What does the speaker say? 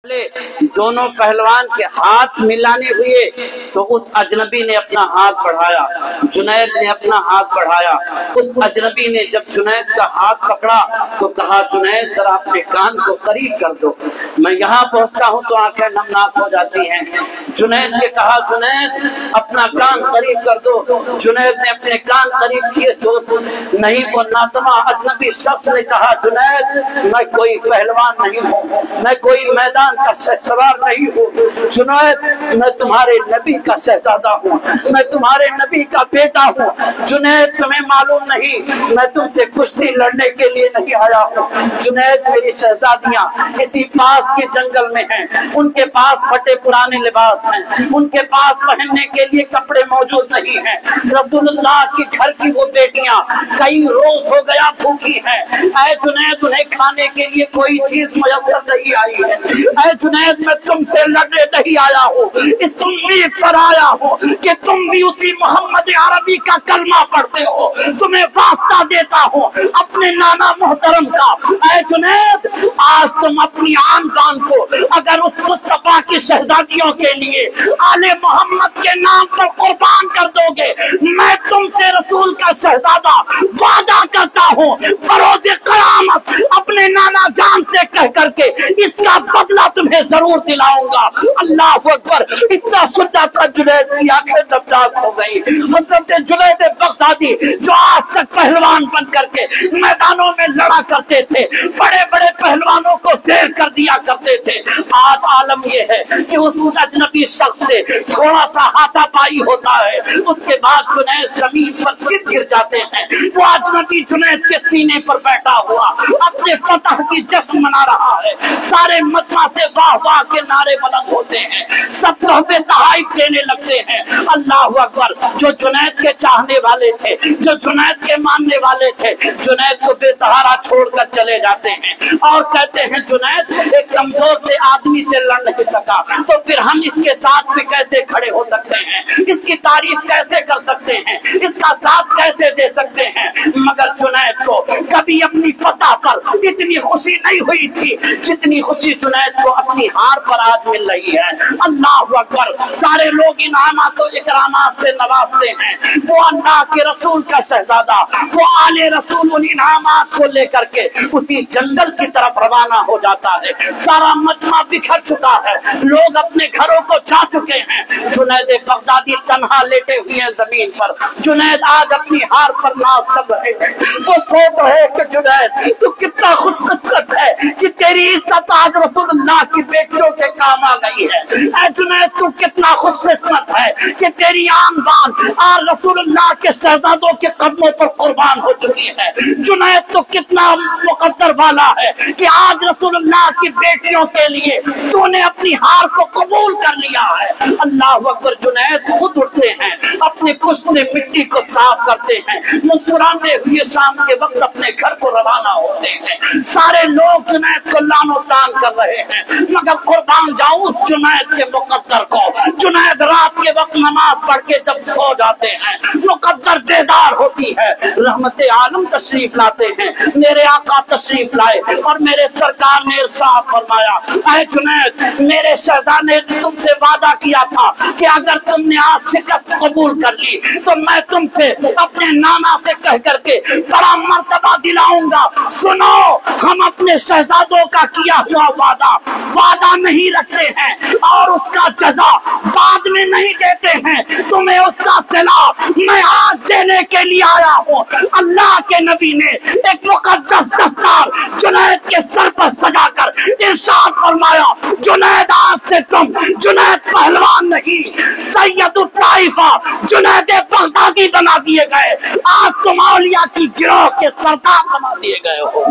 दोनों पहलवान के हाथ मिलाने हुए तो उस अजनबी ने अपना हाथ बढ़ाया, जुनैद ने अपना हाथ बढ़ाया। उस अजनबी ने जब जुनैद का हाथ पकड़ा तो कहा, जुनैद जरा अपने कान को करीब कर दो। मैं यहाँ पहुँचता हूँ तो आंखें नमनाक हो जाती हैं। जुनैद ने कहा, जुनैद अपना कान करीब कर दो। जुनैद ने अपने कान करीब किए तो नहीं, वो नातमा अजनबी शख्स ने कहा, जुनैद मैं कोई पहलवान नहीं हूँ, मैं कोई मैदान का शहसवार नहीं हूँ। जुनैद मैं तुम्हारे नबी का शहजादा हूँ, मैं तुम्हारे नबी का बेटा हूँ। जुनैद तुम्हें मालूम नहीं, मैं तुमसे कुश्ती लड़ने के लिए नहीं आया हूँ। जुनैद मेरी शहजादियाँ इसी पास के जंगल में हैं, उनके पास फटे पुराने लिबास हैं, उनके पास पहनने के लिए कपड़े मौजूद नहीं हैं। रसूलुल्लाह की घर की वो बेटियाँ कई रोज हो गया भूखी हैं। ऐ जुनैद उन्हें खाने के लिए कोई चीज मुयस्सर नहीं आई है। ऐ जुनैद मैं तुमसे लड़ने नहीं आया हूँ, इस उम्मीद पर आया हूँ कि तुम भी उसी मोहम्मद अरबी का कलमा पढ़ते हो। तुम्हें वास्ता देता हूँ अपने नाना मोहतरम का। ऐ जुनैद आज तुम अपनी आन बान को अगर उस मुस्तफा की शहजादियों के लिए आले मोहम्मद के नाम पर कुर्बान कर दोगे, मैं तुमसे रसूल का शहजादा वादा करता हूँ बरोज़े क़यामत अपने नाना जान से कह करके इसका बदला तुम्हें जरूर दिलाऊंगा। अल्लाह अकबर। इतना सुनता था जुनैद की आंखें नमनाक हो गई। हज़रत जुनैद बगदादी जो आज तक पहलवान बन करके मैदानों में लड़ा करते थे, बड़े बड़े पहलवानों को शेर कर दिया करते थे, आज आलम ये है कि उस अजनबी शख्स से थोड़ा सा हाथापाई होता है, उसके बाद जुनैद जमीन पर चित गिर जाते हैं। वो अजनबी जुनैद के सीने पर बैठा हुआ अपने फतह की जश्न मना रहा है। सारे मजमा से वाह वाह के नारे बुलंद होते हैं, सब तोहफे तहाइफ देने लगते हैं। अल्लाह अकबर। जो जुनैद के चाहने वाले थे, जो जुनैद के मानने वाले थे, जुनैद को बेसहारा छोड़कर चले जाते हैं और कहते हैं, जुनैद एक कमजोर से आदमी से लड़ नहीं सका तो फिर हम इसके साथ भी कैसे खड़े हो सकते हैं, इसकी तारीफ कैसे कर सकते हैं, इसका साथ कैसे दे सकते हैं। मगर जुनैद को कभी अपनी फतह पर इतनी खुशी नहीं हुई थी जितनी खुशी जुनैद को अपनी हार पर आज मिल रही है। अल्लाह अकबर। सारे लोग इनामात और इकरामात से नवाजते हैं। वो अल्लाह के रसूल का शहजादा, वो आले रसूल उन इनामात को लेकर के उसी जंगल की तरफ रवाना हो जाता है। सारा मजमा बिखर चुका है, लोग अपने घरों को जा चुके हैं। जुनैद बगदादी तन्हा लेटे हुए हैं जमीन पर। जुनैद आज अपनी हार पर नाज कर रहे हैं। वो सोच रहे कि जुनैद तू कितना खुशकिस्मत है कि तेरी इज्जत आज रसूलुल्लाह की बेटियों के काम आ गई है। ऐ जुनैद तू कितना खुशकिस्मत है कि तेरी आन बान आज रसूलुल्लाह के शहजादों के कदमों पर कुर्बान हो चुकी है। जुनैद तो कितना मुकद्दर वाला है कि आज रसूलुल्लाह की बेटियों के लिए तूने अपनी हार को कबूल कर लिया है। अल्लाह अकबर। जुनैद खुद उठते हैं, अपने पुष्प से मिट्टी को साफ करते हैं, मुस्कुराते हुए शाम के वक्त अपने घर को रवाना होते हैं। सारे लोग जुनैद को लानो तान कर रहे हैं, मगर कुर्बान जाऊं उस जुनैद के मुकद्दर को। जुनैद रात के वक्त नमाज पढ़ के जब सो जाते हैं, मुकद्दर बेदार होती है। रहमत आलम तशरीफ लाते हैं, मेरे आका तशरीफ लाए और मेरे सरकार ने इरशाद फरमाया, ऐ जुनैद मेरे शहजादे ने तुमसे वादा किया था कि अगर तुमने आज शिकस्त कबूल कर ली तो मैं तुमसे अपने नाना से कह करके बड़ा मर्तबा दिलाऊंगा। सुनो, हम अपने शहजादों का किया हुआ वादा नहीं रखते हैं और उसका जजा बाद में नहीं देते हैं। तुम्हें उसका सिला मैं आज देने के लिए आया हूँ। अल्लाह के नबी ने एक मुकद्दस दस्तार जुनैद के सर पर सजाकर इरशाद फरमाया, जुनैद आज से तुम जुनैद पहलवान नहीं, सैयदुत ताइफा जुनैद बगदादी बना दिए गए। आज तुम औलिया की गिरोह के सरदार बना दिए गए हो।